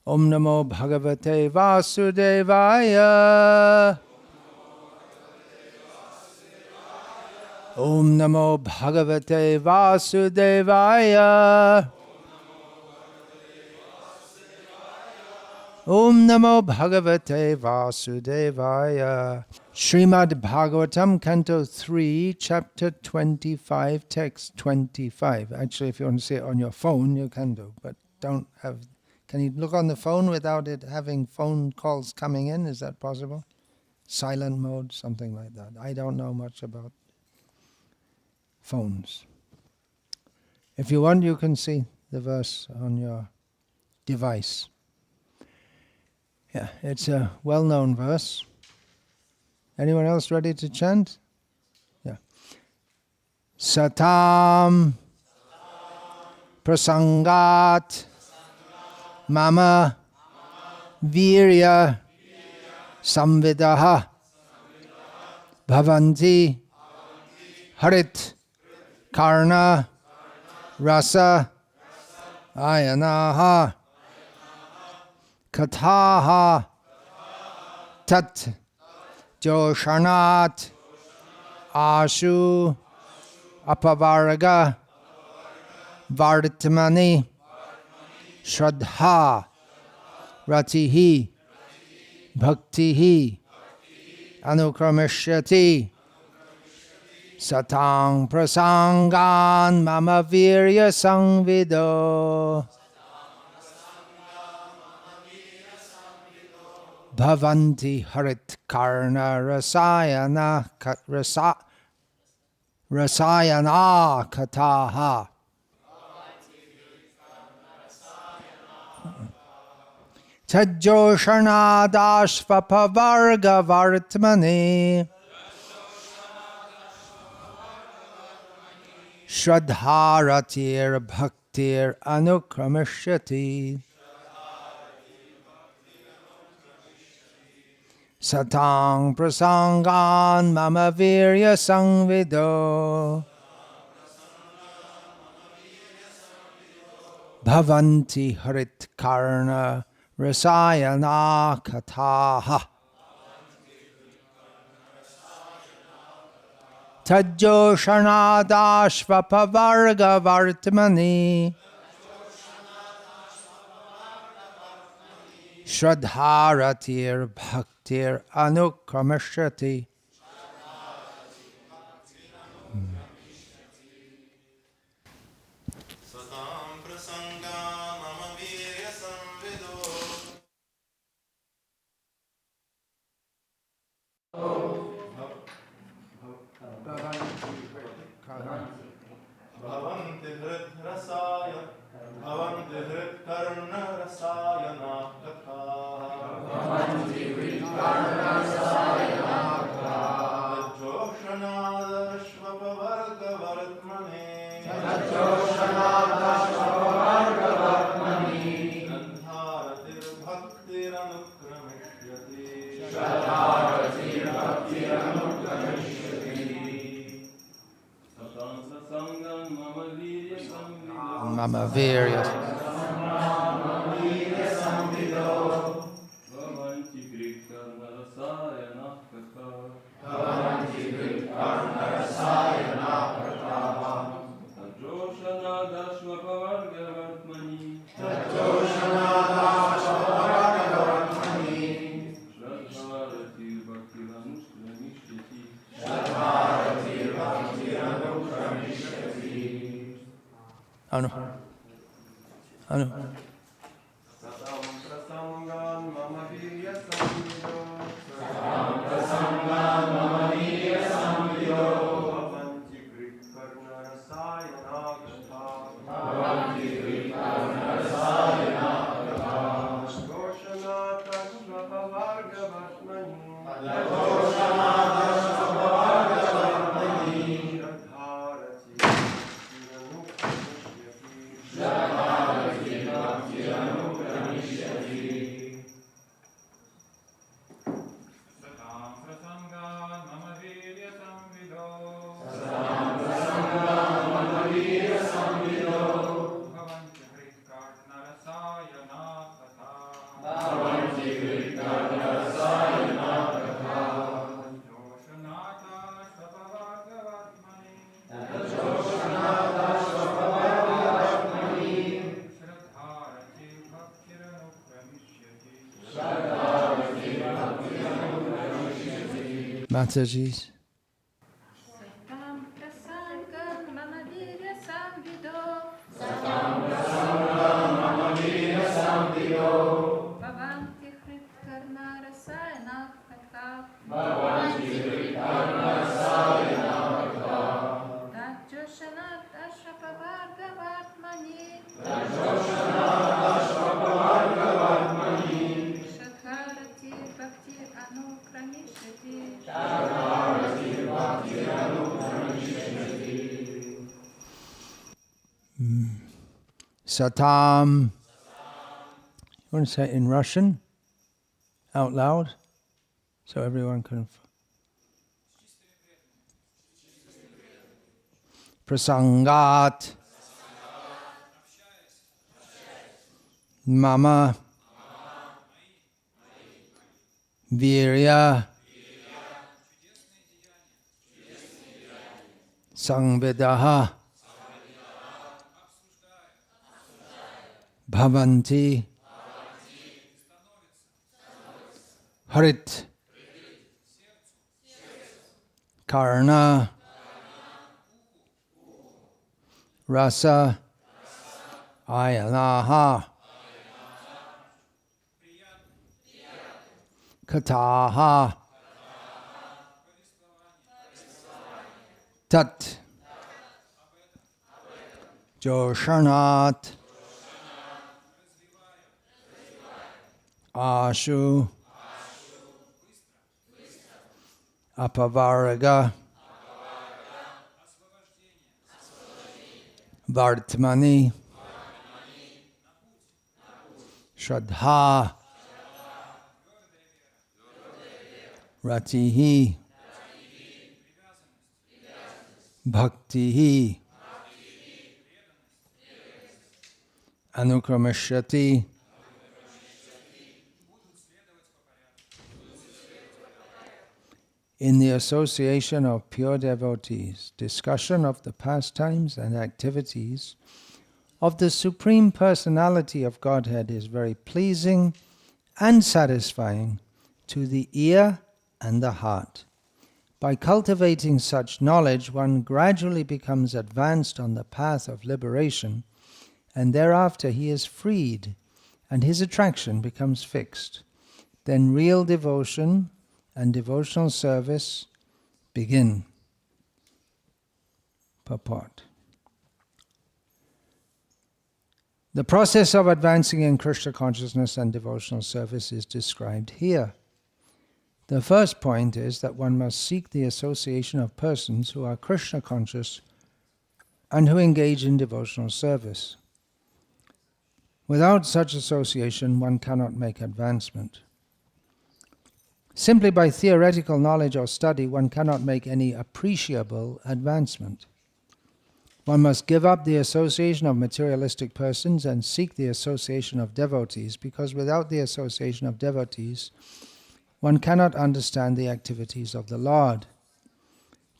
Om Namo Bhagavate Vasudevaya. Om Namo Bhagavate Vasudevaya. Om Namo Bhagavate Vasudevaya. Srimad Bhagavatam, Canto 3, Chapter 25, Text 25. Actually, if you want to see it on your phone, you can do, but don't have... Can you look on the phone without it having phone calls coming in? Is that possible? Silent mode, something like that. I don't know much about phones. If you want, you can see the verse on your device. Yeah, it's a well-known verse. Anyone else ready to chant? Yeah. Satam prasangat mama virya samvidaha bhavanti harit karna rasa ayanaha kathaha tat joshanat ashu apavarga vartmani shraddha ratihi bhaktihi anukramishyati satang prasangan mama virya sangvido bhavanti harit karna rasayana rasayana kataha tajoshanadashvapavarga vartmani shraddharatir bhaktir anukramishati satang prasangan mama virya sangvido bhavanti harit karna rasayana kataha tajoshanadashvapavarga vartmani shraddharatir bhaktir anukramishati. Bhavanti hrit rasaya, bhavanti hrit karna rasayana katha. Bhavanti hrit karna rasayana katha. Tajoshanadashvapavarga vartmane. Tajoshanadashvapavarga vartmane. Shraddharatir bhaktir anukramishati. Shraddharatir bhaktir anukramishati. Mama virya samvido bhavanti krikarna rasayana katha. Bhavanti krikarna rasayana katha. Tajoshanadashvapavarga vartmani. Tajoshanadashvapavarga vartmani. Shraddharatir bhaktir anukramishati. Shraddharatir bhaktir anukramishati. Anu. Satam prasangan mama virya samvido. Satam prasangan mama virya samvido. Bhavanti krikarna rasayana katha. Bhavanti krikarna rasayana katha. Tajoshanadashvapavarga vartmani. Tajoshanadashvapavarga vartmani. Shraddharatir bhaktir anukramishati. Shraddharatir Mataji's. Satam. You want to say it in Russian? Out loud? So everyone can. Prasangat. Mama. Virya. Sangvidaha. Bhavanti. Harit. Karna. Rasa. Ayanaha. Kataha. Tat. Joshanat. Ashu. Apavaraga. Vartmani. Shraddha. Ratihi. Bhaktihi. Anukramashyati. In the association of pure devotees, discussion of the pastimes and activities of the Supreme Personality of Godhead is very pleasing and satisfying to the ear and the heart. By cultivating such knowledge, one gradually becomes advanced on the path of liberation, and thereafter he is freed, and his attraction becomes fixed. Then real devotion and devotional service begin. Purport. The process of advancing in Krishna consciousness and devotional service is described here. The first point is that one must seek the association of persons who are Krishna conscious and who engage in devotional service. Without such association, one cannot make advancement. Simply by theoretical knowledge or study, one cannot make any appreciable advancement. One must give up the association of materialistic persons and seek the association of devotees, because without the association of devotees, one cannot understand the activities of the Lord.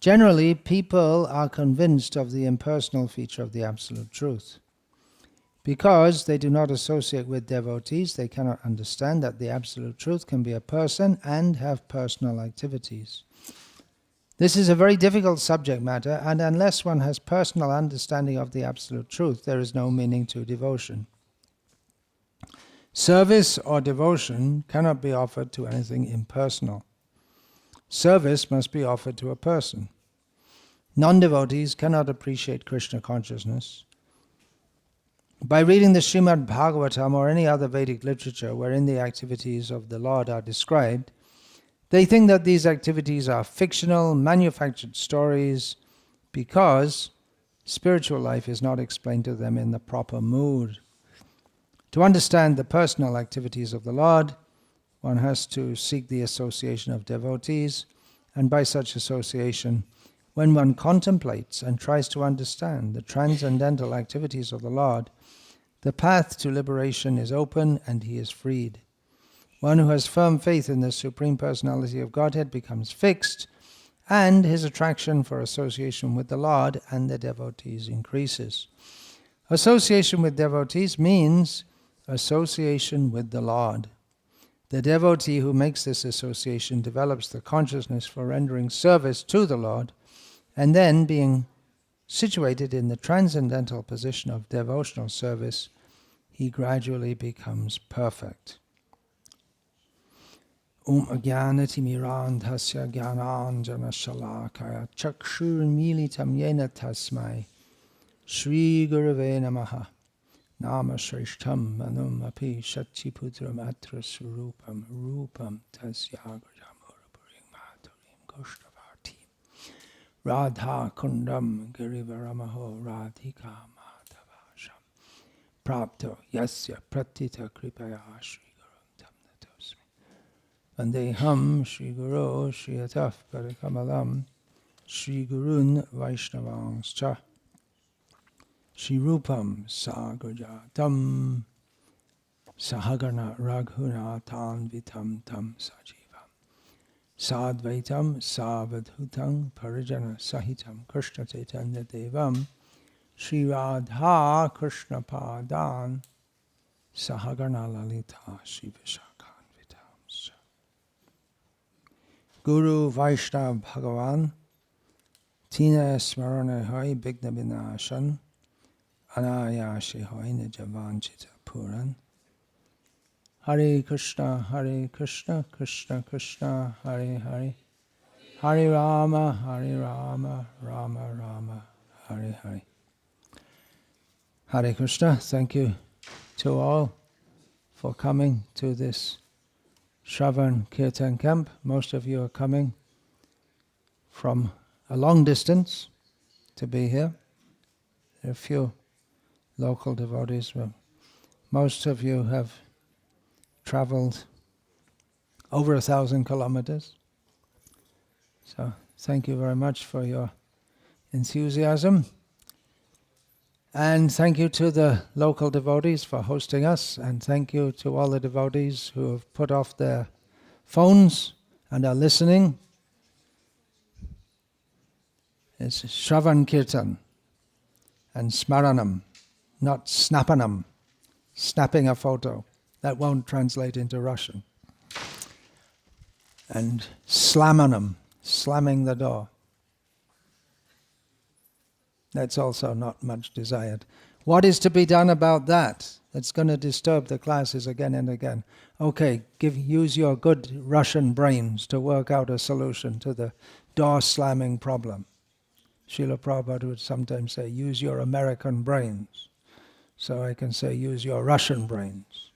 Generally, people are convinced of the impersonal feature of the Absolute Truth. Because they do not associate with devotees, they cannot understand that the Absolute Truth can be a person and have personal activities. This is a very difficult subject matter, and unless one has personal understanding of the Absolute Truth, there is no meaning to devotion. Service or devotion cannot be offered to anything impersonal. Service must be offered to a person. Non-devotees cannot appreciate Krishna consciousness. By reading the Srimad Bhagavatam or any other Vedic literature wherein the activities of the Lord are described, they think that these activities are fictional, manufactured stories, because spiritual life is not explained to them in the proper mood. To understand the personal activities of the Lord, one has to seek the association of devotees, and by such association, when one contemplates and tries to understand the transcendental activities of the Lord, the path to liberation is open and he is freed. One who has firm faith in the Supreme Personality of Godhead becomes fixed, and his attraction for association with the Lord and the devotees increases. Association with devotees means association with the Lord. The devotee who makes this association develops the consciousness for rendering service to the Lord, and then, being situated in the transcendental position of devotional service, he gradually becomes perfect. Ajnanatimirandhasya jnananjana shalakaya chakshurmilitam yena tasmai Shri Gurave Namaha Nama Shrishtam Manum Api Shachiputram Atra Surupam Rupam Tasyagrajam Urupurim Maturim Kushtavatim Radha Kundam Girivaramaho Radhika Madhavasham Prapto Yasya Pratita Kripaya Shri Gurum Tamnatosmi Vandeham Shri Guru Shri Ataf Parikamalam Shri Gurun Vaishnavangscha Shri Rupam Sagrajatam Sahagana Raghunathan Vitam Tam Sajivam Sadvaitam Savadhutam Parijana Sahitam Krishna Chaitanya Devam Shri Radha Krishna Padan Sahagana Lalita Shri Vishakhan Vitam Guru Vaishnav Bhagavan Tina Smarana Hai Bigna Vinashan Anayashi Hoine Javanchita Puran Hare Krishna, Krishna Krishna, Hare Hare Hare Rama, Rama Rama, Hare Hare. Hare Krishna, thank you to all for coming to this Shravan Kirtan camp. Most of you are coming from a long distance to be here. There are a few local devotees, but most of you have traveled over 1,000 kilometers. So thank you very much for your enthusiasm. And thank you to the local devotees for hosting us. And thank you to all the devotees who have put off their phones and are listening. It's Shravan Kirtan and Smaranam. Not snapanam, snapping a photo. That won't translate into Russian. And slamanam, slamming the door. That's also not much desired. What is to be done about that? That's going to disturb the classes again and again. Okay, use your good Russian brains to work out a solution to the door slamming problem. Srila Prabhupada would sometimes say, use your American brains. So I can say, use your Russian brains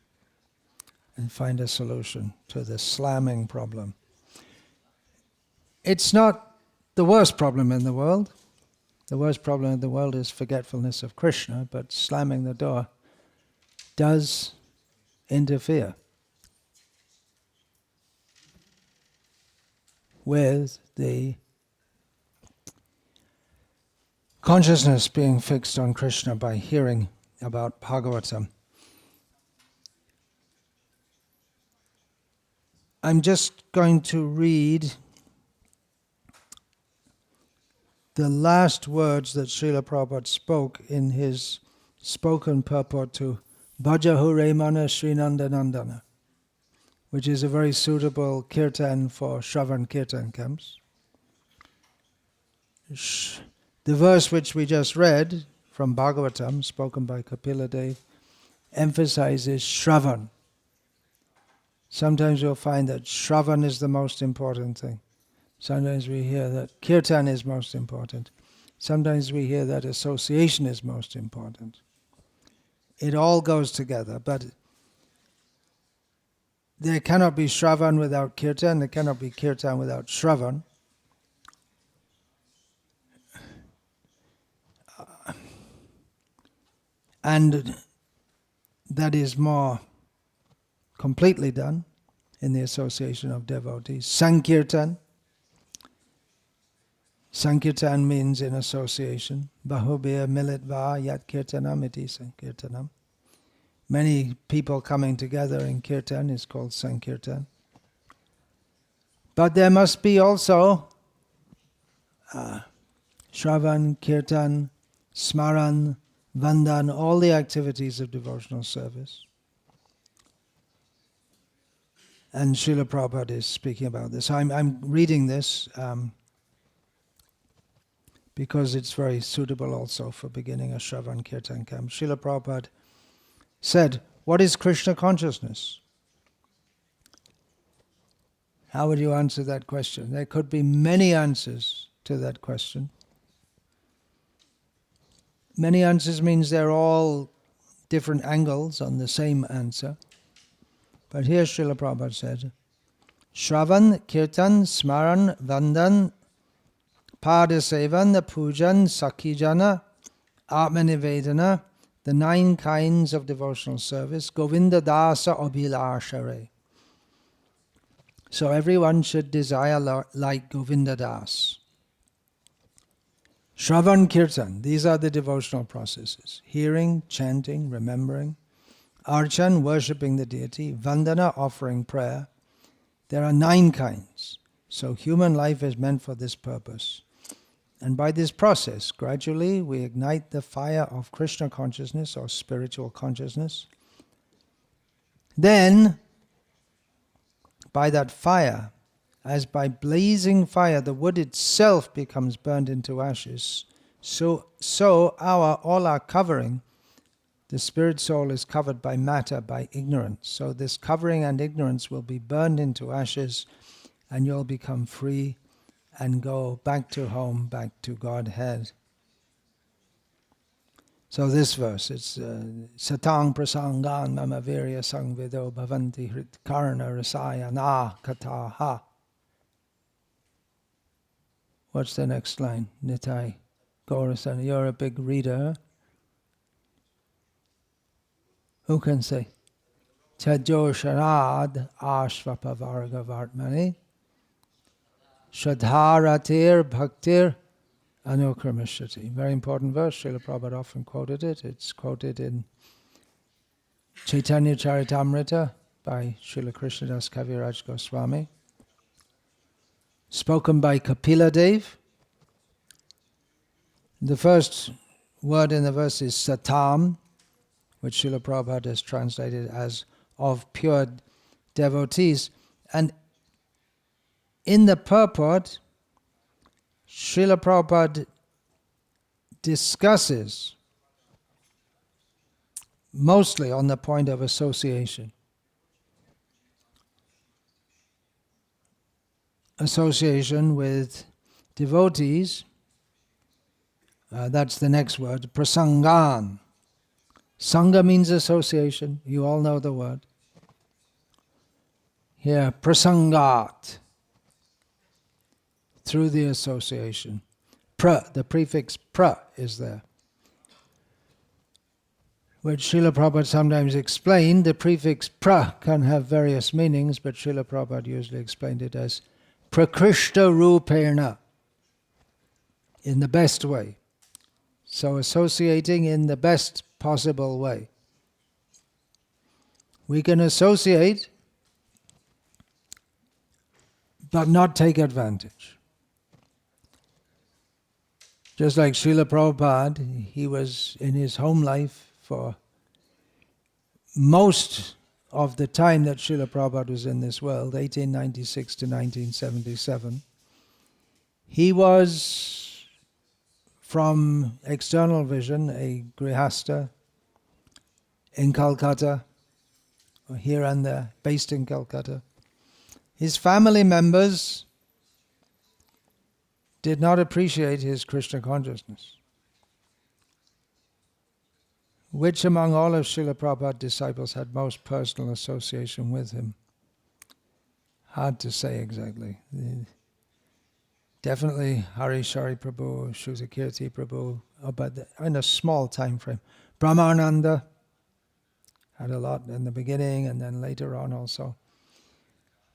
and find a solution to the slamming problem. It's not the worst problem in the world. The worst problem in the world is forgetfulness of Krishna, but slamming the door does interfere with the consciousness being fixed on Krishna by hearing about Bhagavatam. I'm just going to read the last words that Srila Prabhupada spoke in his spoken purport to Bhajahu Remana Srinandanandana, which is a very suitable kirtan for Shravan Kirtan camps. The verse which we just read from Bhagavatam, spoken by Kapila Dev, emphasizes Shravan. Sometimes you'll find that Shravan is the most important thing. Sometimes we hear that Kirtan is most important. Sometimes we hear that association is most important. It all goes together, but there cannot be Shravan without Kirtan, there cannot be Kirtan without Shravan. And that is more completely done in the association of devotees. Sankirtan. Sankirtan means in association. Bahubhya militva yat kirtanam iti sankirtanam. Many people coming together in kirtan is called Sankirtan. But there must be also Shravan, Kirtan, Smaran, Vandan, all the activities of devotional service. And Srila Prabhupada is speaking about this. I'm reading this because it's very suitable also for beginning a Shravan Kirtan camp. Srila Prabhupada said, what is Krishna consciousness? How would you answer that question? There could be many answers to that question. Many answers means they're all different angles on the same answer. But here Srila Prabhupada said, Shravan, Kirtan, Smaran, Vandan, Padasevan, Pujan, Sakhijana, Atmanivedana, the 9 kinds of devotional service, Govinda Dasa Abhilashare. So everyone should desire like Govinda Das. Shravan Kirtan, these are the devotional processes. Hearing, chanting, remembering. Archan, worshipping the deity. Vandana, offering prayer. There are 9 kinds. So human life is meant for this purpose. And by this process, gradually we ignite the fire of Krishna consciousness or spiritual consciousness. Then, by that fire, as by blazing fire, the wood itself becomes burned into ashes, so all our covering, the spirit soul is covered by matter, by ignorance. So this covering and ignorance will be burned into ashes, and you'll become free and go back to home, back to Godhead. So this verse, it's Satang prasangan mama virya sangvido bhavanti hrit karna rasaya na kataha. What's the next line? Nitai Gaurasana, you're a big reader. Who can say? Chajo sharad ashvapa varga vartmani shadharatir bhaktir anukramishati. Very important verse. Srila Prabhupada often quoted it. It's quoted in Caitanya-caritamrta by Srila Krishnadas Kaviraj Goswami. Spoken by Kapila Dev. The first word in the verse is satam, which Srila Prabhupada has translated as of pure devotees. And in the purport, Srila Prabhupada discusses mostly on the point of association. Association with devotees, that's the next word, prasangan. Sangha means association, you all know the word. Here, prasangat, through the association. The prefix pra is there. Which Srila Prabhupada sometimes explained, the prefix pra can have various meanings, but Srila Prabhupada usually explained it as prakrishta ruperna, in the best way. So associating in the best possible way. We can associate, but not take advantage. Just like Srila Prabhupada, he was in his home life for most of the time that Srila Prabhupada was in this world, 1896 to 1977. He was, from external vision, a grihasta in Calcutta, or here and there, based in Calcutta. His family members did not appreciate his Krishna consciousness. Which among all of Srila Prabhupada's disciples had most personal association with him? Hard to say exactly. Definitely Hari Shari Prabhu, Shrutakirti Prabhu, but in a small time frame. Brahmananda had a lot in the beginning and then later on also.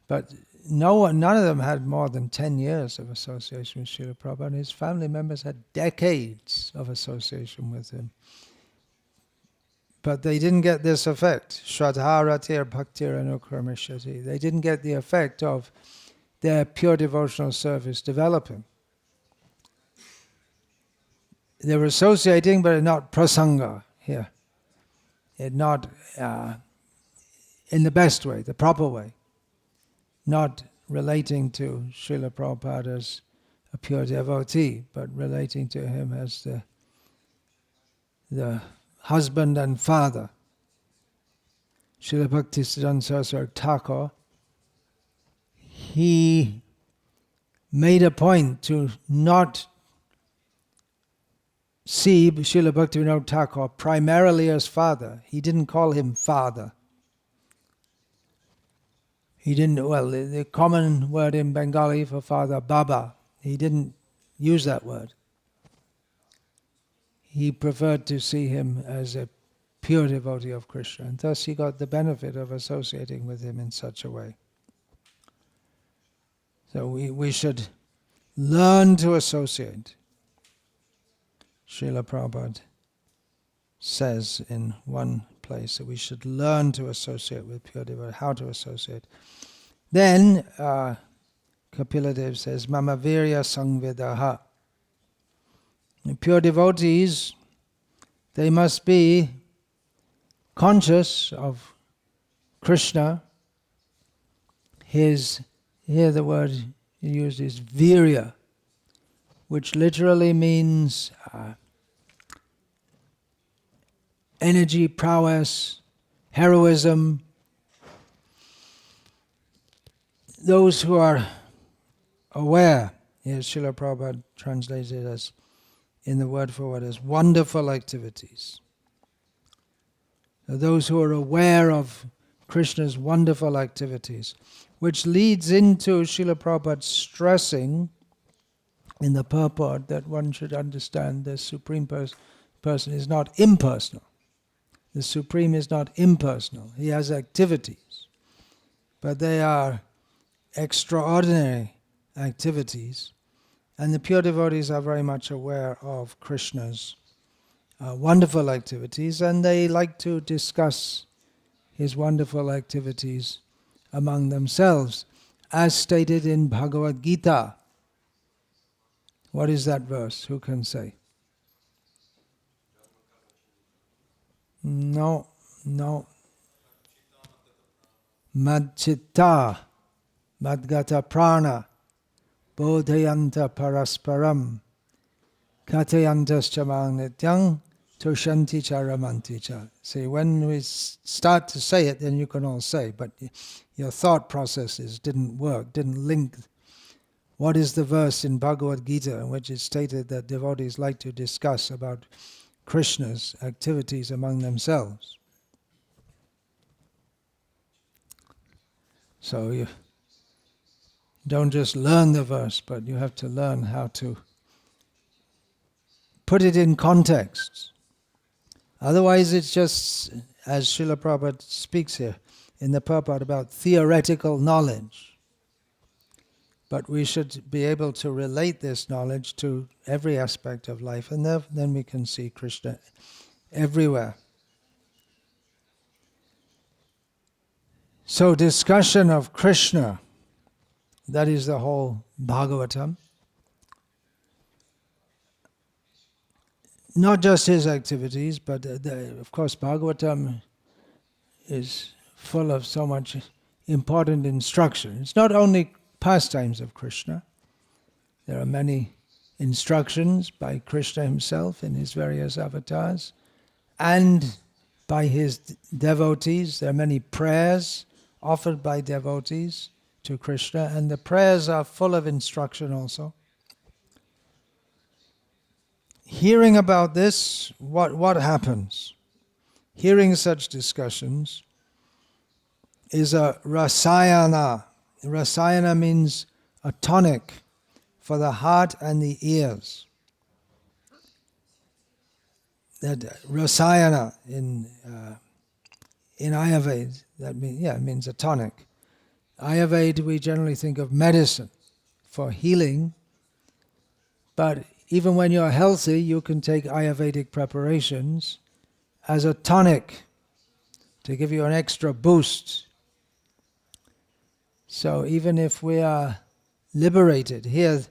But none of them had more than 10 years of association with Srila Prabhupada, and his family members had decades of association with him. But they didn't get this effect. Shraddharatir bhaktir anukramashyati. They didn't get the effect of their pure devotional service developing. They were associating, but not prasanga here. It not in the best way, the proper way. Not relating to Srila Prabhupada as a pure devotee, but relating to him as the husband and father. Srila Bhaktisiddhanta Saraswati Thakur, he made a point to not see Srila Bhaktivinoda Thakur primarily as father. He didn't call him father. He didn't, well, the common word in Bengali for father, Baba, he didn't use that word. He preferred to see him as a pure devotee of Krishna, and thus he got the benefit of associating with him in such a way. So we should learn to associate. Srila Prabhupada says in one place that we should learn to associate with pure devotee, how to associate. Then Kapila says, Mama Virya Sangvidaha. Pure devotees, they must be conscious of Krishna. Here the word used is virya, which literally means energy, prowess, heroism. Those who are aware, here Srila Prabhupada translates it as, in the word for word, as wonderful activities. Those who are aware of Krishna's wonderful activities, which leads into Srila Prabhupada stressing in the purport that one should understand the Supreme Person is not impersonal. The Supreme is not impersonal. He has activities, but they are extraordinary activities, and the pure devotees are very much aware of Krishna's wonderful activities, and they like to discuss his wonderful activities among themselves, as stated in Bhagavad-gita. What is that verse? Who can say? No. Madchitta, madgata prana, bodhayanta parasparam, katayantascha nityang, tushanti charamanti cha. See, when we start to say it, then you can all say, but your thought processes didn't work, didn't link. What is the verse in Bhagavad-gita in which it's stated that devotees like to discuss about Krishna's activities among themselves? So you don't just learn the verse, but you have to learn how to put it in context. Otherwise it's just, as Srila Prabhupada speaks here in the purport, about theoretical knowledge. But we should be able to relate this knowledge to every aspect of life, and then we can see Krishna everywhere. So discussion of Krishna, that is the whole Bhagavatam. Not just his activities, but of course Bhagavatam is full of so much important instruction. It's not only pastimes of Krishna. There are many instructions by Krishna himself in his various avatars, and by his devotees. There are many prayers offered by devotees to Krishna, and the prayers are full of instruction also. Hearing about this, what happens? Hearing such discussions is a rasayana. Rasayana means a tonic for the heart and the ears. That rasayana in Ayurveda, that means a tonic. Ayurveda, we generally think of medicine for healing, but even when you're healthy, you can take Ayurvedic preparations as a tonic to give you an extra boost. So even if we are liberated, here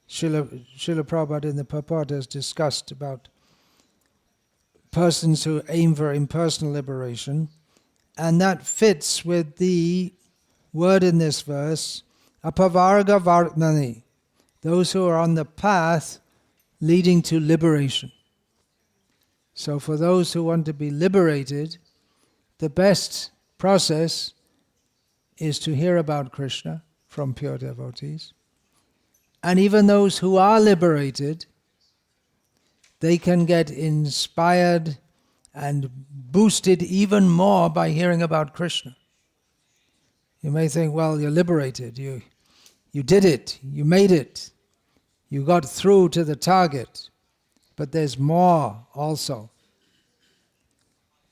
Srila Prabhupada in the purport has discussed about persons who aim for impersonal liberation, and that fits with the word in this verse, apavarga vartmani, those who are on the path leading to liberation. So for those who want to be liberated, the best process is to hear about Krishna from pure devotees. And even those who are liberated, they can get inspired and boosted even more by hearing about Krishna. You may think, well, you're liberated, you did it, you made it, you got through to the target, but there's more also,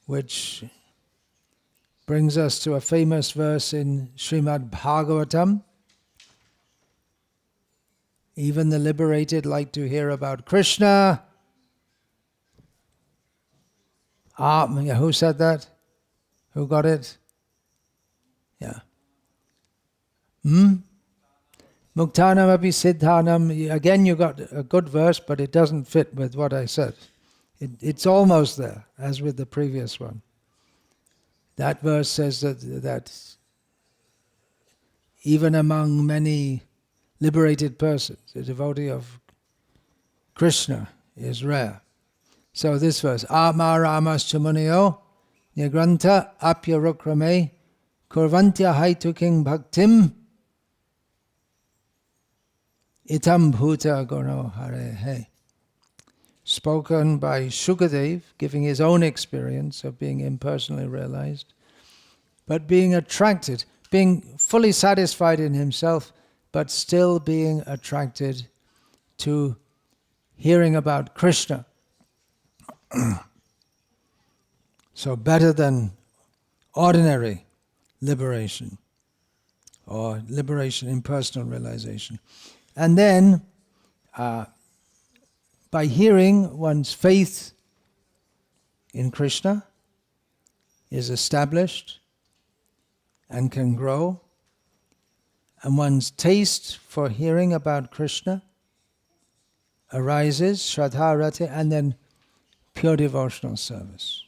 which brings us to a famous verse in Srimad Bhagavatam. Even the liberated like to hear about Krishna. Who said that? Who got it? Yeah. Muktanam api siddhanam. Again, you got a good verse, but it doesn't fit with what I said. It's almost there, as with the previous one. That verse says that even among many liberated persons, the devotee of Krishna is rare. So this verse, Ama Ramas Chamunio, Nyagranta Apya Rukrame, Kurvantya Haituking Bhaktim, Itam Bhuta Gono Hare He. Spoken by Shukadev, giving his own experience of being impersonally realized, but being attracted, being fully satisfied in himself, but still being attracted to hearing about Krishna. So better than ordinary liberation, or liberation in personal realization. And then, by hearing, one's faith in Krishna is established and can grow, and one's taste for hearing about Krishna arises, Shraddha Rati, and then pure devotional service.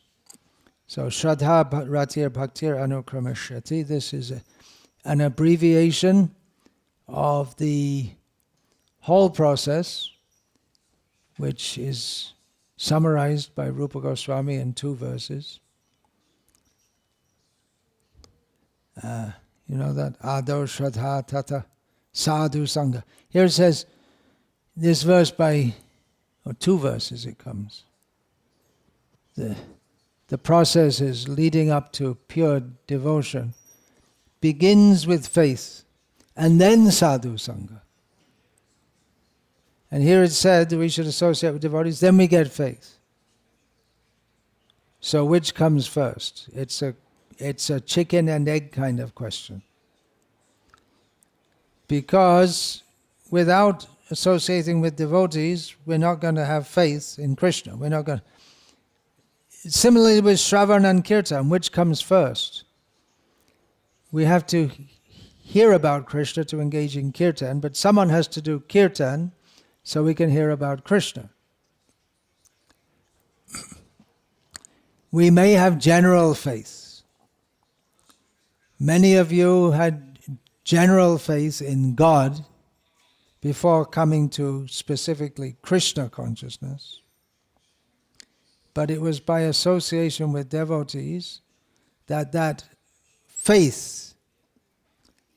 So Shraddha Ratir Bhaktir Anukrameshyati, this is an abbreviation of the whole process, which is summarized by Rupa Goswami in 2 verses. You know that? Ado Shraddha Tata Sadhu Sangha. Here it says, this verse or 2 verses it comes. The process is leading up to pure devotion. Begins with faith, and then sadhu sangha. And here it said that we should associate with devotees, then we get faith. So which comes first? It's a chicken and egg kind of question. Because without associating with devotees, we're not going to have faith in Krishna. We're not going to. Similarly with Shravan and Kirtan, which comes first? We have to hear about Krishna to engage in Kirtan, but someone has to do Kirtan so we can hear about Krishna. We may have general faith. Many of you had general faith in God before coming to specifically Krishna consciousness. But it was by association with devotees that faith,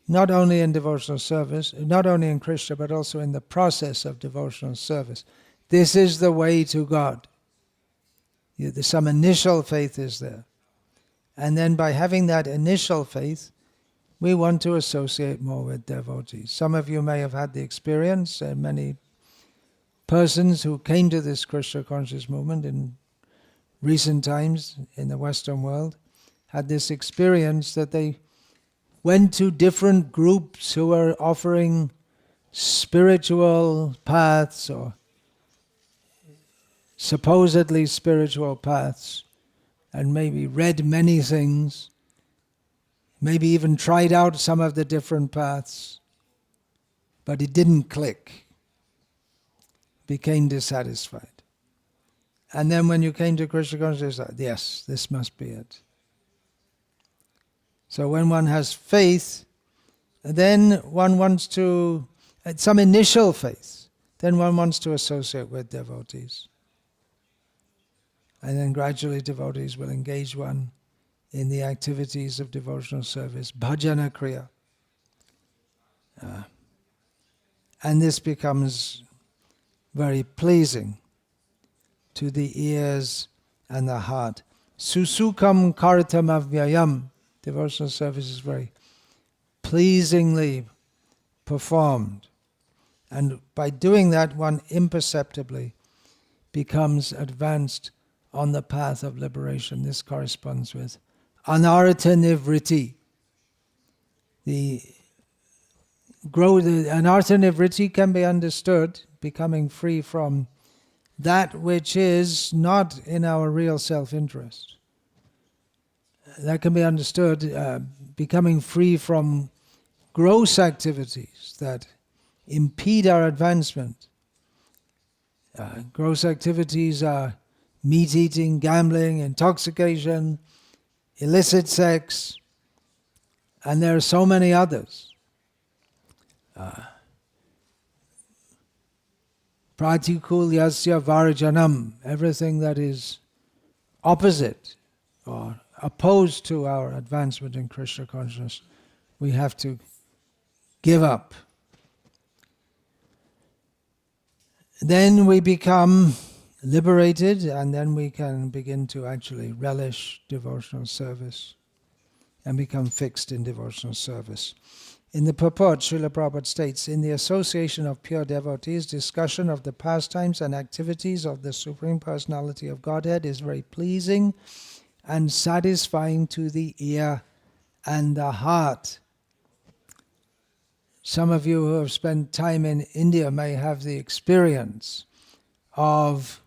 not only in devotional service, not only in Krishna, but also in the process of devotional service. This is the way to God. Some initial faith is there. And then by having that initial faith, we want to associate more with devotees. Some of you may have had the experience, and many persons who came to this Krishna conscious movement in recent times in the Western world had this experience that they went to different groups who were offering spiritual paths or supposedly spiritual paths and maybe read many things, maybe even tried out some of the different paths, but it didn't click, became dissatisfied. And then when you came to Krishna consciousness, yes, this must be it. So when one has faith, then one wants to, some initial faith, then one wants to associate with devotees. And then gradually devotees will engage one in the activities of devotional service, bhajana kriya. And this becomes very pleasing to the ears and the heart. Susukam caritamrta. Devotional service is very pleasingly performed. And by doing that, one imperceptibly becomes advanced on the path of liberation. This corresponds with anartha nivritti. The anartha nivritti can be understood, becoming free from that which is not in our real self-interest. That can be understood, becoming free from gross activities that impede our advancement. Gross activities are meat eating, gambling, intoxication, illicit sex, and there are so many others. Pratikulyasya varjanam, everything that is opposite or opposed to our advancement in Krishna consciousness, we have to give up. Then we become liberated, and then we can begin to actually relish devotional service and become fixed in devotional service. In the purport, Srila Prabhupada states, in the association of pure devotees, discussion of the pastimes and activities of the Supreme Personality of Godhead is very pleasing and satisfying to the ear and the heart. Some of you who have spent time in India may have the experience of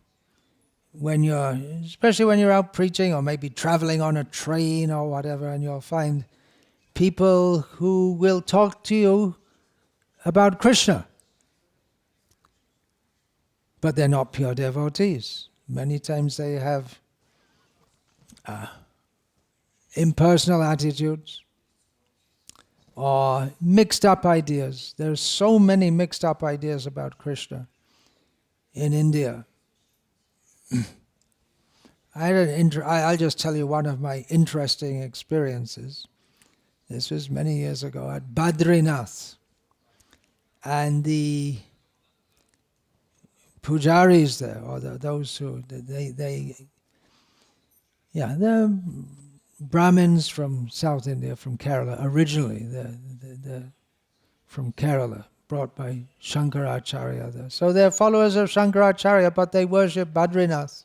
especially when you're out preaching or maybe traveling on a train or whatever, and you'll find people who will talk to you about Krishna. But they're not pure devotees. Many times they have impersonal attitudes or mixed up ideas. There's so many mixed up ideas about Krishna in India. I'll just tell you one of my interesting experiences. This was many years ago at Badrinath. And the pujaris there, or those who, they're Brahmins from South India, from Kerala, originally. They're from Kerala, brought by Shankaracharya there. So they're followers of Shankaracharya, but they worship Badrinath.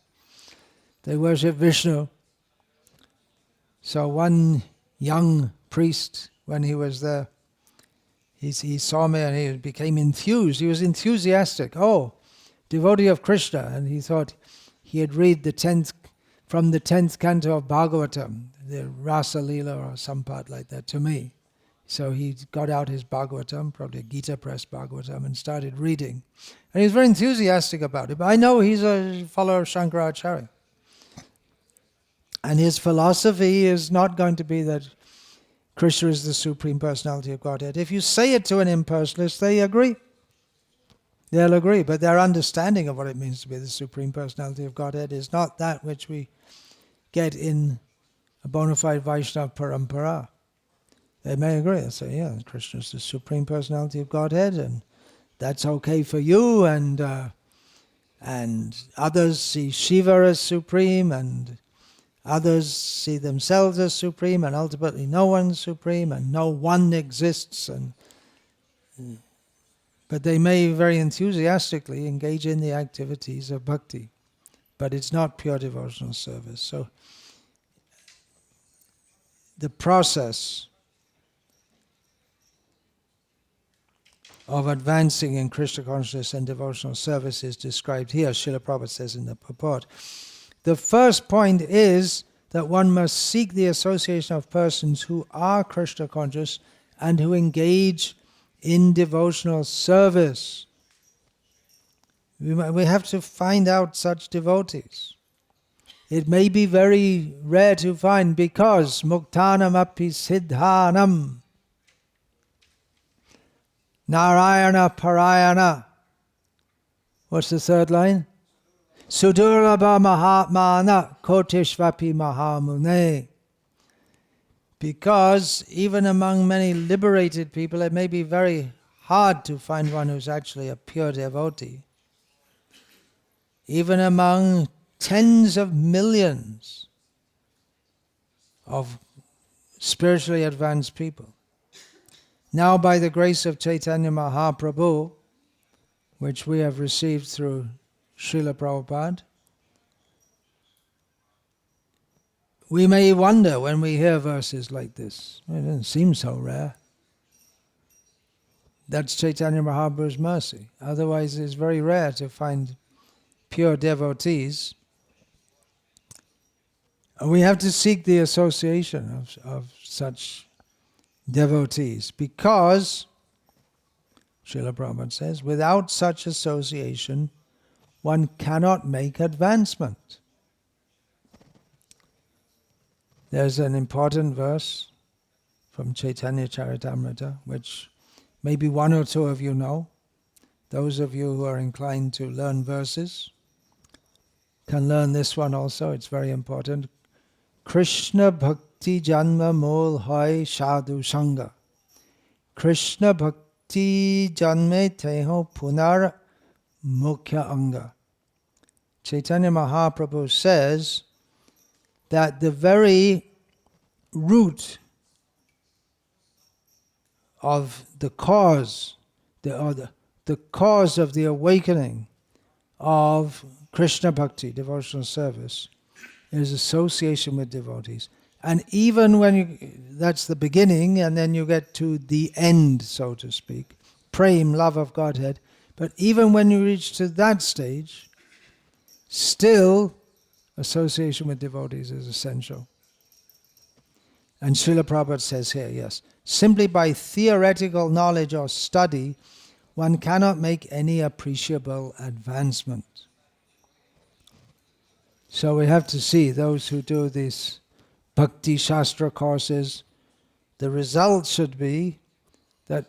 They worship Vishnu. So one young priest, when he was there, he saw me and he became enthused. He was enthusiastic. Oh, devotee of Krishna. And he thought he had read from the 10th canto of Bhagavatam, the Rasa Leela or some part like that, to me. So he got out his Bhagavatam, probably a Gita Press Bhagavatam, and started reading. And he was very enthusiastic about it. But I know he's a follower of Shankaracharya. And his philosophy is not going to be that Krishna is the Supreme Personality of Godhead. If you say it to an impersonalist, they agree. They'll agree, but their understanding of what it means to be the Supreme Personality of Godhead is not that which we get in a bona fide Vaishnava parampara. They may agree. They'll say, yeah, Krishna is the Supreme Personality of Godhead, and that's okay for you, and others see Shiva as supreme, and others see themselves as supreme, and ultimately no one's supreme, and no one exists. But they may very enthusiastically engage in the activities of bhakti. But it's not pure devotional service. So the process of advancing in Krishna consciousness and devotional service is described here. Srila Prabhupada says in the purport. The first point is that one must seek the association of persons who are Krishna conscious and who engage in devotional service. We have to find out such devotees. It may be very rare to find because muktanam api siddhanam narayana parayana. What's the third line? Sudurlabha mahatmana kotishvapi mahamune. Because even among many liberated people, it may be very hard to find one who's actually a pure devotee. Even among tens of millions of spiritually advanced people. Now, by the grace of Chaitanya Mahaprabhu, which we have received through Srila Prabhupada, we may wonder when we hear verses like this. It doesn't seem so rare. That's Chaitanya Mahaprabhu's mercy. Otherwise, it's very rare to find pure devotees. We have to seek the association of such devotees because, Srila Prabhupada says, without such association, one cannot make advancement. There's an important verse from Caitanya-caritamrta, which maybe one or two of you know. Those of you who are inclined to learn verses can learn this one also. It's very important. Krishna bhakti janma mol hai sadhu sangha. Krishna bhakti janme teho punar mukhya anga. Chaitanya Mahaprabhu says that the very root of the cause, the cause of the awakening of Krishna Bhakti, devotional service, is association with devotees. And even when that's the beginning, and then you get to the end, so to speak, prem, love of Godhead, but even when you reach to that stage, still association with devotees is essential. And Srila Prabhupada says here, yes, simply by theoretical knowledge or study, one cannot make any appreciable advancement. So we have to see those who do these Bhakti Shastra courses, the result should be that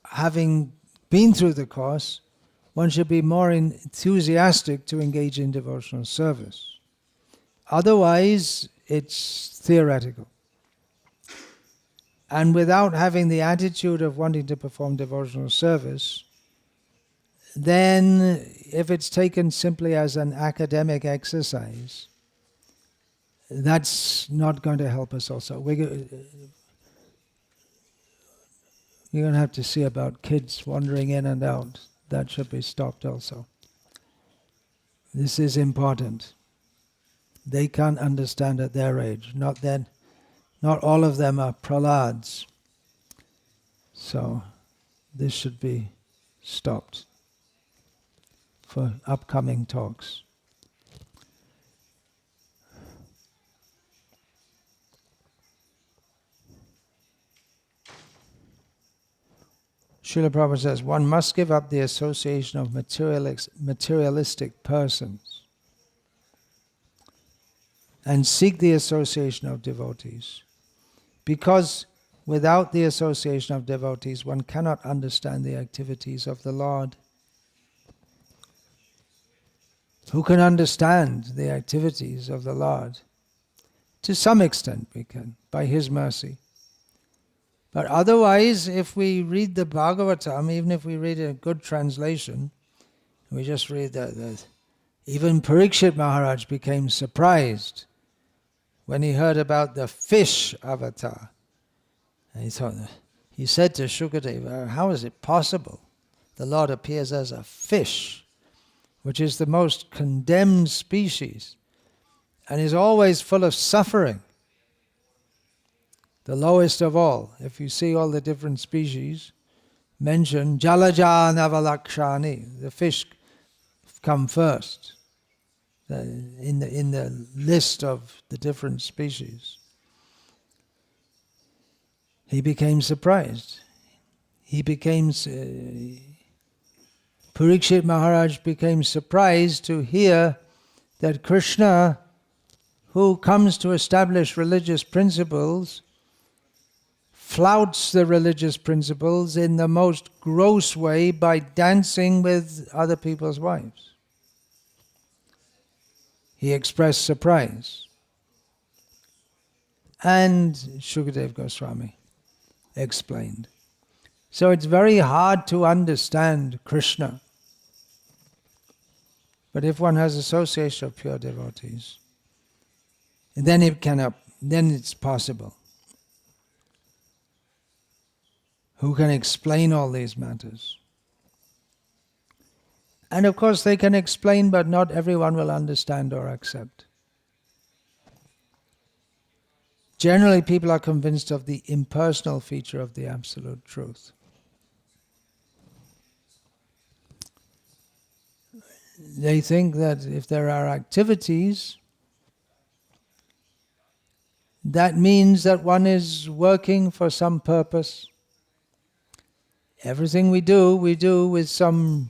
having been through the course, one should be more enthusiastic to engage in devotional service. Otherwise, it's theoretical. And without having the attitude of wanting to perform devotional service, then if it's taken simply as an academic exercise, that's not going to help us also. You're going to have to see about kids wandering in and out. That should be stopped also. This is important. They can't understand at their age. Not all of them are pralads. So this should be stopped for upcoming talks. Srila Prabhupada says, one must give up the association of materialistic persons and seek the association of devotees. Because without the association of devotees, one cannot understand the activities of the Lord. Who can understand the activities of the Lord? To some extent we can, by His mercy. But otherwise, if we read the Bhagavatam, even if we read a good translation, we just read that even Parikshit Maharaj became surprised when he heard about the fish avatar. And he said to Shukadeva, how is it possible the Lord appears as a fish, which is the most condemned species, and is always full of suffering? The lowest of all. If you see all the different species mentioned, Jalaja Navalakshani, the fish come first. in the list of the different species. He became surprised. Parikshit Maharaj became surprised to hear that Krishna, who comes to establish religious principles, flouts the religious principles in the most gross way by dancing with other people's wives. He expressed surprise. And Shukadev Goswami explained. So it's very hard to understand Krishna. But if one has association of pure devotees, then it's possible. Who can explain all these matters? And of course they can explain, but not everyone will understand or accept. Generally, people are convinced of the impersonal feature of the absolute truth. They think that if there are activities, that means that one is working for some purpose. Everything we do with some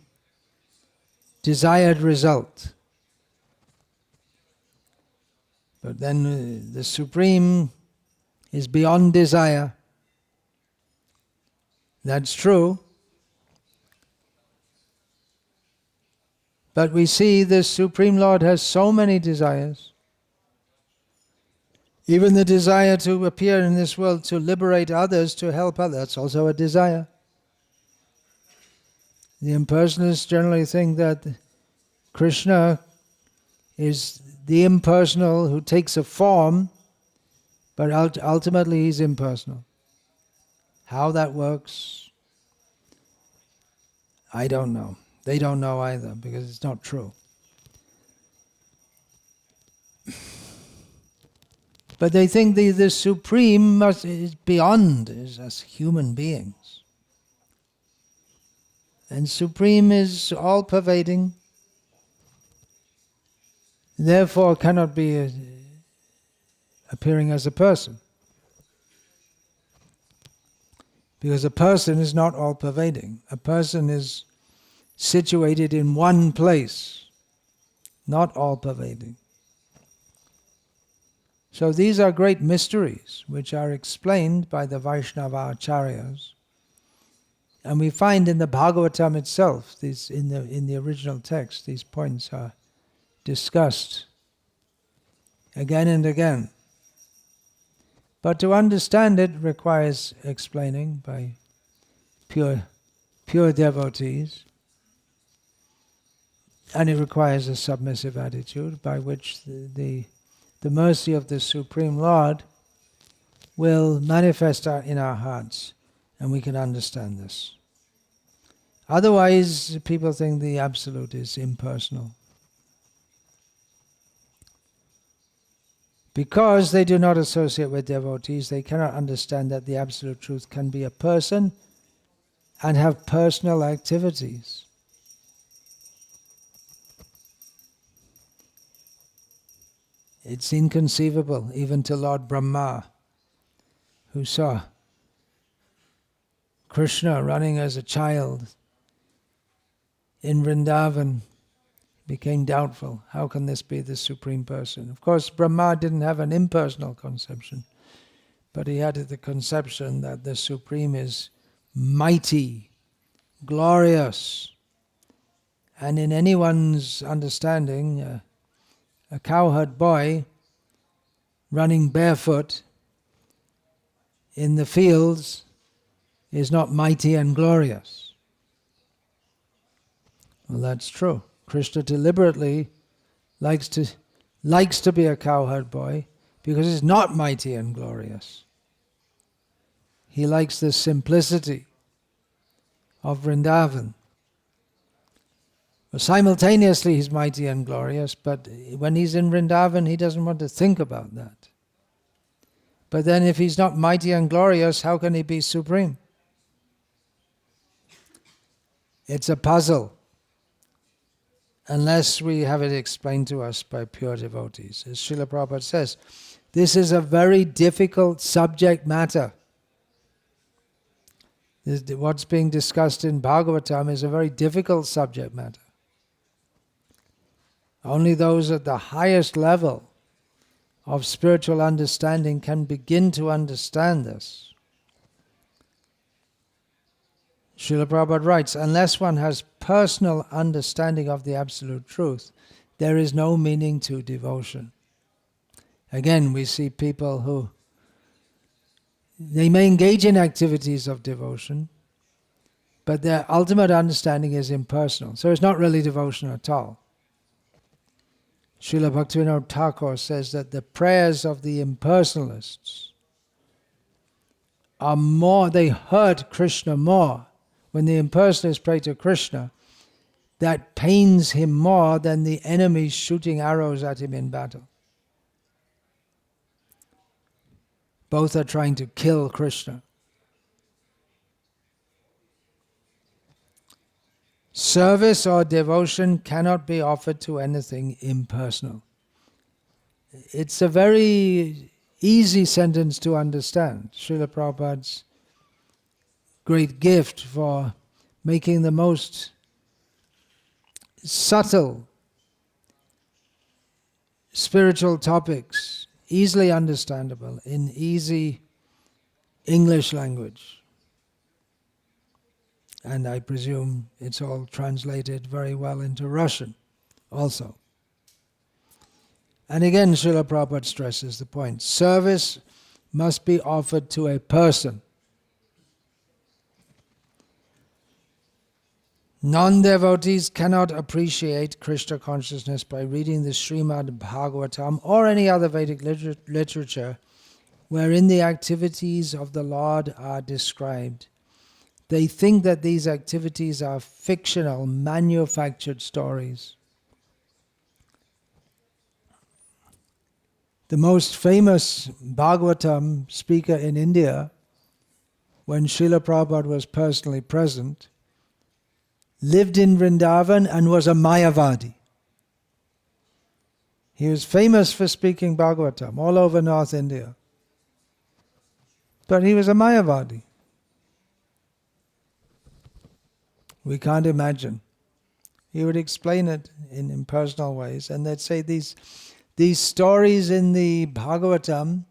desired result. But then the Supreme is beyond desire. That's true. But we see the Supreme Lord has so many desires. Even the desire to appear in this world to liberate others, to help others, that's also a desire. The impersonalists generally think that Krishna is the impersonal who takes a form, but ultimately he's impersonal. How that works, I don't know. They don't know either, because it's not true. But they think the Supreme is beyond us human beings. And Supreme is all-pervading, therefore cannot be appearing as a person. Because a person is not all-pervading. A person is situated in one place, not all-pervading. So these are great mysteries which are explained by the Vaishnava Acharyas. And we find in the Bhagavatam itself, in the original text, these points are discussed again and again. But to understand it requires explaining by pure devotees. And it requires a submissive attitude by which the mercy of the Supreme Lord will manifest in our hearts, and we can understand this. Otherwise, people think the Absolute is impersonal. Because they do not associate with devotees, they cannot understand that the Absolute Truth can be a person and have personal activities. It's inconceivable, even to Lord Brahma, who saw Krishna running as a child in Vrindavan, became doubtful. How can this be the Supreme Person? Of course, Brahma didn't have an impersonal conception, but he had the conception that the Supreme is mighty, glorious, and in anyone's understanding, a cowherd boy running barefoot in the fields is not mighty and glorious. Well, that's true. Krishna deliberately likes to be a cowherd boy because he's not mighty and glorious. He likes the simplicity of Vrindavan. Well, simultaneously he's mighty and glorious, but when he's in Vrindavan he doesn't want to think about that. But then if he's not mighty and glorious, how can he be supreme? It's a puzzle. unless we have it explained to us by pure devotees. As Srila Prabhupada says, this is a very difficult subject matter. What's being discussed in Bhagavatam is a very difficult subject matter. Only those at the highest level of spiritual understanding can begin to understand this. Srila Prabhupada writes, unless one has personal understanding of the absolute truth, there is no meaning to devotion. Again, we see people who, they may engage in activities of devotion, but their ultimate understanding is impersonal. So it's not really devotion at all. Srila Bhaktivinoda Thakur says that the prayers of the impersonalists are more, they hurt Krishna more. When the impersonalists pray to Krishna, that pains him more than the enemy shooting arrows at him in battle. Both are trying to kill Krishna. Service or devotion cannot be offered to anything impersonal. It's a very easy sentence to understand. Srila Prabhupada's great gift for making the most subtle spiritual topics easily understandable in easy English language. And I presume it's all translated very well into Russian also. And again, Srila Prabhupada stresses the point. Service must be offered to a person. Non-devotees cannot appreciate Krishna consciousness by reading the Srimad Bhagavatam or any other Vedic literature wherein the activities of the Lord are described. They think that these activities are fictional, manufactured stories. The most famous Bhagavatam speaker in India, when Srila Prabhupada was personally present, lived in Vrindavan and was a Mayavadi. He was famous for speaking Bhagavatam all over North India. But he was a Mayavadi. We can't imagine. He would explain it in impersonal ways, and they'd say these stories in the Bhagavatam,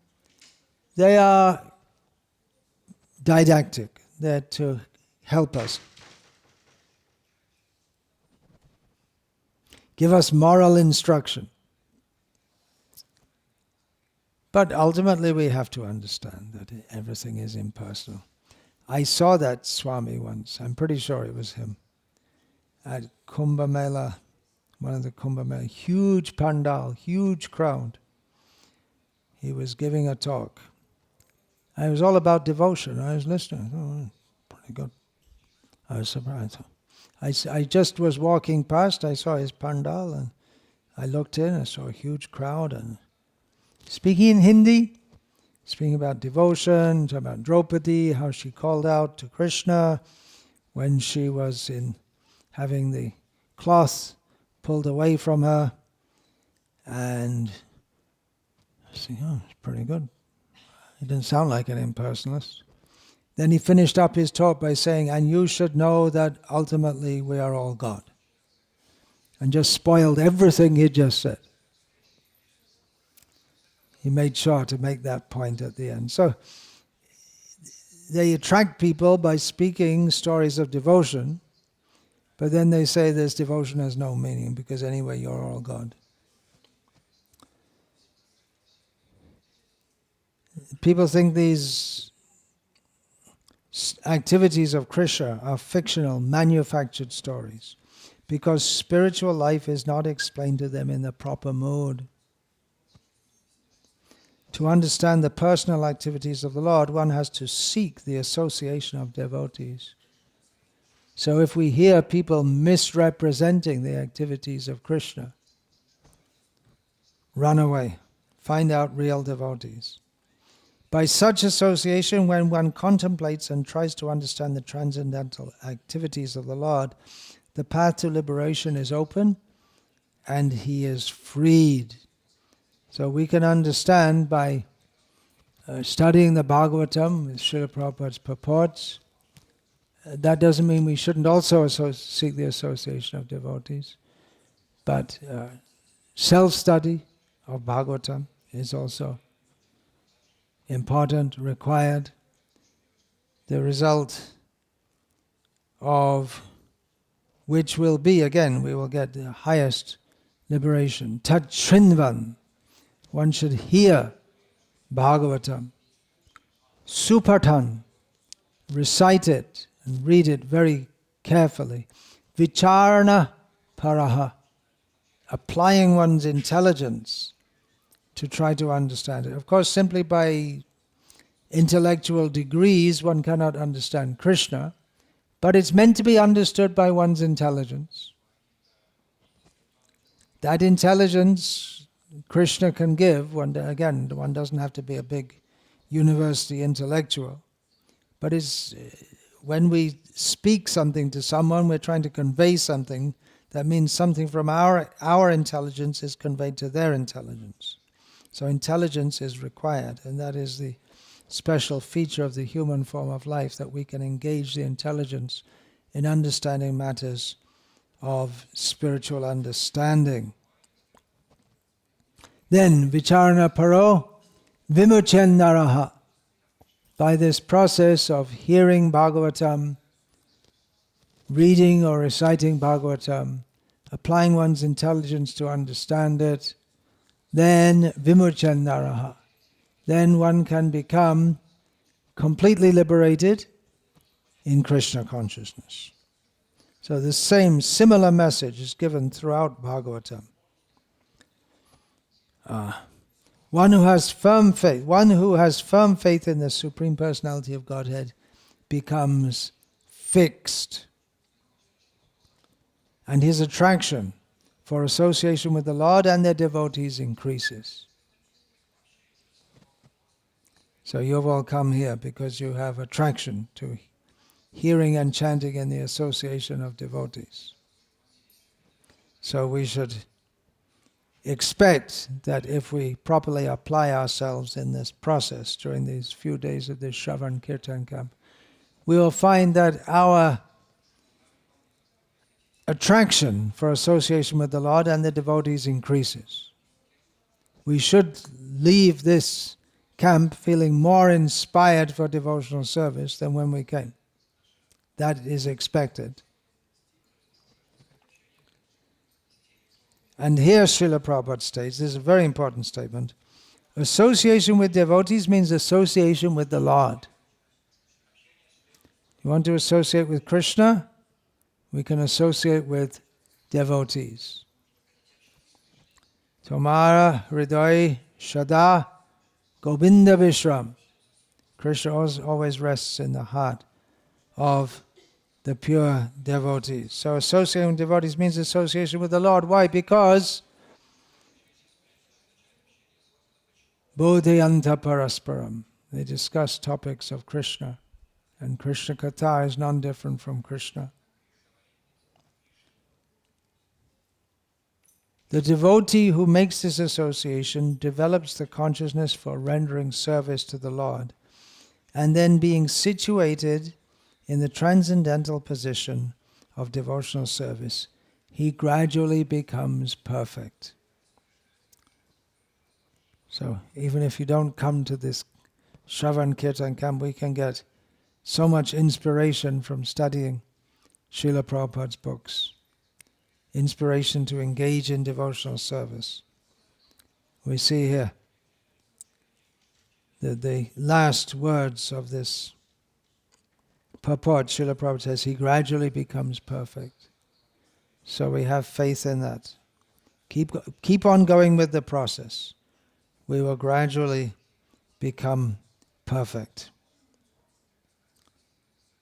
they are didactic. They're to help us. Give us moral instruction. But ultimately we have to understand that everything is impersonal. I saw that Swami once, I'm pretty sure it was him, at Kumbh Mela, one of the Kumbh Mela, huge pandal, huge crowd. He was giving a talk. And it was all about devotion. I was listening. Oh, pretty good. I was surprised. I just was walking past, I saw his pandal, and I looked in, I saw a huge crowd, and speaking in Hindi, speaking about devotion, talking about Draupadi, how she called out to Krishna when she was having the cloth pulled away from her, and I was thinking, oh, it's pretty good. He didn't sound like an impersonalist. Then he finished up his talk by saying, and you should know that ultimately we are all God. And just spoiled everything he just said. He made sure to make that point at the end. So they attract people by speaking stories of devotion, but then they say this devotion has no meaning because anyway you're all God. People think these activities of Krishna are fictional, manufactured stories because spiritual life is not explained to them in the proper mode. To understand the personal activities of the Lord, one has to seek the association of devotees. So if we hear people misrepresenting the activities of Krishna, run away, find out real devotees. By such association, when one contemplates and tries to understand the transcendental activities of the Lord, the path to liberation is open and he is freed. So we can understand by studying the Bhagavatam with Srila Prabhupada's purports. That doesn't mean we shouldn't also seek the association of devotees, but self-study of Bhagavatam is also important, required. The result of which will be, again, we will get the highest liberation. Tat Shrinvan. One should hear Bhagavatam. Supatan. Recite it and read it very carefully. Vicharana paraha. Applying one's intelligence to try to understand it. Of course, simply by intellectual degrees one cannot understand Krishna, but it's meant to be understood by one's intelligence. That intelligence Krishna can give, one doesn't have to be a big university intellectual, but it's, when we speak something to someone, we're trying to convey something. That means something from our intelligence is conveyed to their intelligence. So intelligence is required, and that is the special feature of the human form of life, that we can engage the intelligence in understanding matters of spiritual understanding. Then, vicharana paro vimuchen naraha. By this process of hearing Bhagavatam, reading or reciting Bhagavatam, applying one's intelligence to understand it, then vimuchen naraha. Then one can become completely liberated in Krishna consciousness. So the similar message is given throughout Bhagavatam. One who has firm faith in the Supreme Personality of Godhead becomes fixed. And his attraction for association with the Lord and their devotees increases. So you've all come here because you have attraction to hearing and chanting in the association of devotees. So we should expect that if we properly apply ourselves in this process during these few days of this Shravan Kirtan camp, we will find that our attraction for association with the Lord and the devotees increases. We should leave this camp feeling more inspired for devotional service than when we came. That is expected. And here Srila Prabhupada states, this is a very important statement, association with devotees means association with the Lord. You want to associate with Krishna? We can associate with devotees. Tomara Hriday Shada Govinda Vishram. Krishna always rests in the heart of the pure devotees. So associating with devotees means association with the Lord. Why? Because Bodhayanta Parasparam. They discuss topics of Krishna. And Krishna Katha is none different from Krishna. The devotee who makes this association develops the consciousness for rendering service to the Lord, and then being situated in the transcendental position of devotional service, he gradually becomes perfect. So even if you don't come to this Shravan Kirtan camp, we can get so much inspiration from studying Srila Prabhupada's books. Inspiration to engage in devotional service. We see here the last words of this purport. Srila Prabhupada says, he gradually becomes perfect. So we have faith in that. Keep on going with the process. We will gradually become perfect.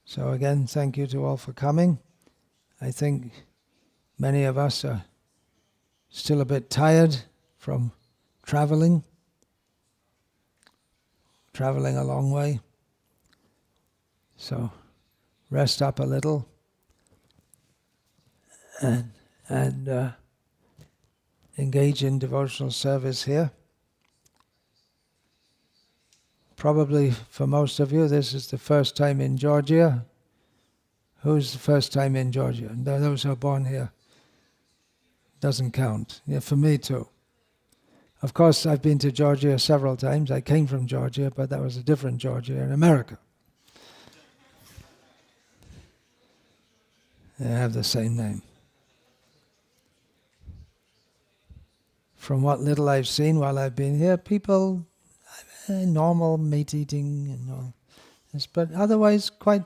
So again, thank you to all for coming. I think many of us are still a bit tired from traveling a long way. So rest up a little and engage in devotional service here. Probably for most of you, this is the first time in Georgia. Who's the first time in Georgia? Those who are born here. Doesn't count. Yeah, for me too. Of course, I've been to Georgia several times. I came from Georgia, but that was a different Georgia in America. They have the same name. From what little I've seen while I've been here, people, normal meat eating and all this, but otherwise quite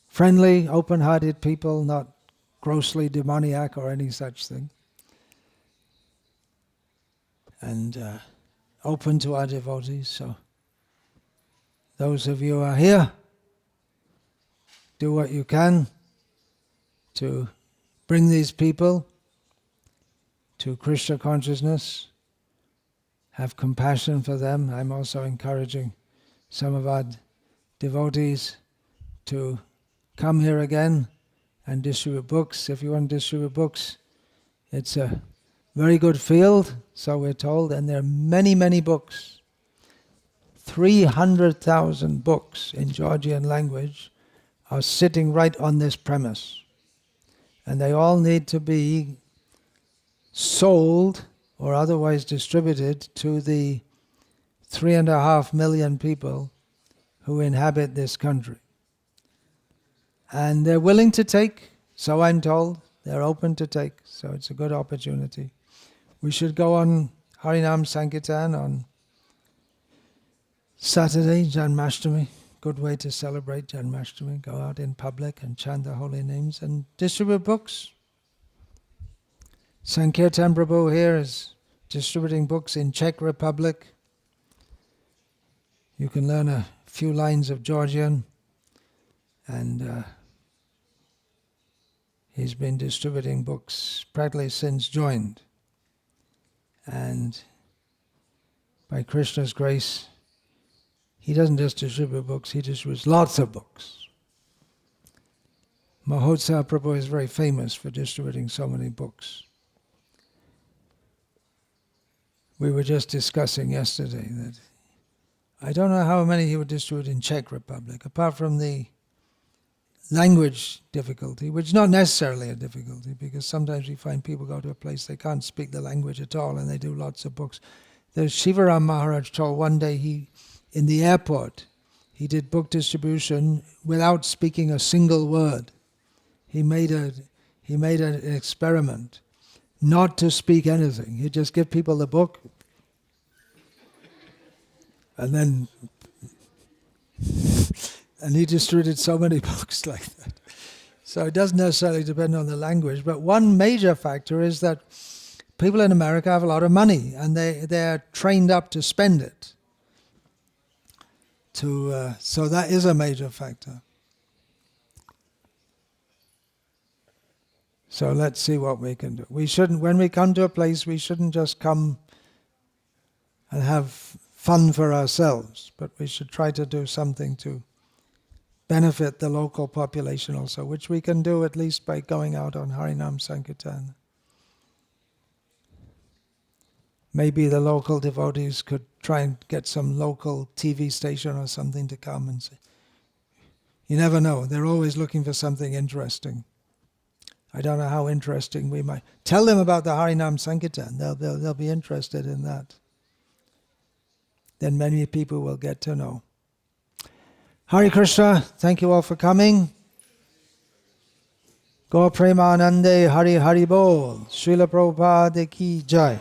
friendly, open-hearted people, not grossly demoniac or any such thing. And open to our devotees. So those of you who are here, do what you can to bring these people to Krishna consciousness. Have compassion for them. I'm also encouraging some of our devotees to come here again and distribute books. If you want to distribute books, it's a very good field, so we're told, and there are many, many books. 300,000 books in Georgian language are sitting right on this premise. And they all need to be sold or otherwise distributed to the 3.5 million people who inhabit this country. And they're willing to take, so I'm told. They're open to take, so it's a good opportunity. We should go on Harinam Sankirtan on Saturday, Janmashtami. Good way to celebrate Janmashtami. Go out in public and chant the holy names and distribute books. Sankirtan Prabhu here is distributing books in Czech Republic. You can learn a few lines of Georgian, and he's been distributing books practically since joined. And by Krishna's grace, he doesn't just distribute books, he distributes lots of books. Mahotsav Prabhu is very famous for distributing so many books. We were just discussing yesterday that I don't know how many he would distribute in Czech Republic, apart from the language difficulty, which is not necessarily a difficulty, because sometimes we find people go to a place they can't speak the language at all and they do lots of books. There's Shivaram Maharaj told one day in the airport, he did book distribution without speaking a single word. He made an experiment not to speak anything. He'd just give people the book and he distributed so many books like that. So it doesn't necessarily depend on the language, but one major factor is that people in America have a lot of money and they're trained up to spend it. So that is a major factor. So let's see what we can do. We shouldn't, when we come to a place, we shouldn't just come and have fun for ourselves, but we should try to do something to benefit the local population also, which we can do at least by going out on Harinam Sankirtan. Maybe the local devotees could try and get some local TV station or something to come and say. You never know, they're always looking for something interesting. I don't know how interesting we might. Tell them about the Harinam Sankirtan, they'll be interested in that. Then many people will get to know. Hare Krishna, thank you all for coming. Gaur Premanande Hari Hari Bol, Srila Prabhupada Ki Jai.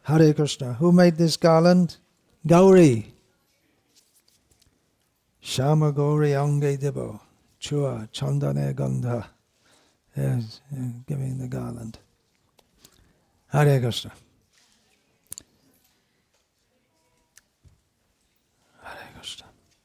Hare Krishna. Who made this garland? Gauri. Shama Gauri Ange Debo, Chua Chandane Gandha. Yes, giving the garland. Hare Krishna.